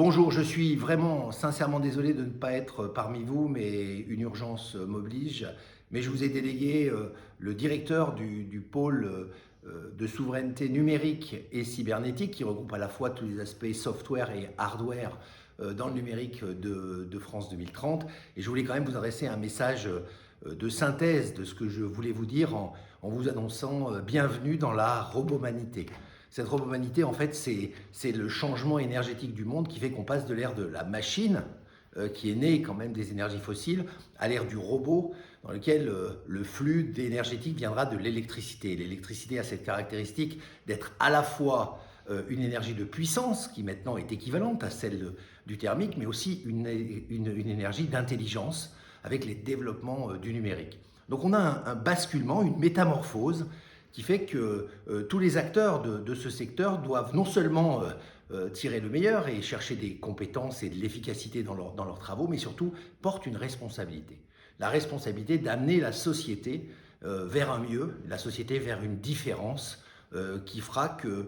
Bonjour, je suis vraiment sincèrement désolé de ne pas être parmi vous, mais une urgence m'oblige. Mais je vous ai délégué le directeur du pôle de souveraineté numérique et cybernétique, qui regroupe à la fois tous les aspects software et hardware dans le numérique de France 2030. Et je voulais quand même vous adresser un message de synthèse de ce que je voulais vous dire en vous annonçant bienvenue dans la robomanité. Cette robomanité, en fait, c'est le changement énergétique du monde qui fait qu'on passe de l'ère de la machine, qui est née quand même des énergies fossiles, à l'ère du robot, dans lequel le flux énergétique viendra de l'électricité. L'électricité a cette caractéristique d'être à la fois une énergie de puissance, qui maintenant est équivalente à celle du thermique, mais aussi une énergie d'intelligence avec les développements du numérique. Donc on a un basculement, une métamorphose qui fait que tous les acteurs de ce secteur doivent non seulement tirer le meilleur et chercher des compétences et de l'efficacité dans leurs travaux, mais surtout portent une responsabilité. La responsabilité d'amener la société vers un mieux, la société vers une différence qui fera que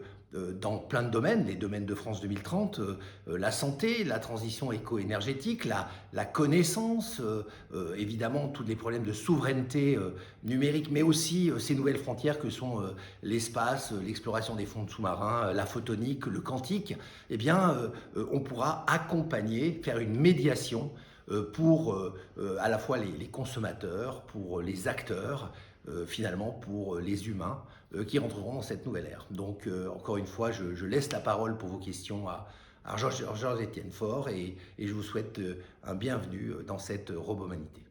dans plein de domaines, les domaines de France 2030, la santé, la transition éco-énergétique, la connaissance, évidemment tous les problèmes de souveraineté numérique, mais aussi ces nouvelles frontières que sont l'espace, l'exploration des fonds sous-marins, la photonique, le quantique, eh bien, on pourra accompagner, faire une médiation pour à la fois les consommateurs, pour les acteurs, finalement pour les humains qui rentreront dans cette nouvelle ère. Donc encore une fois, je laisse la parole pour vos questions à Georges-Étienne Faure et je vous souhaite un bienvenue dans cette robomanité.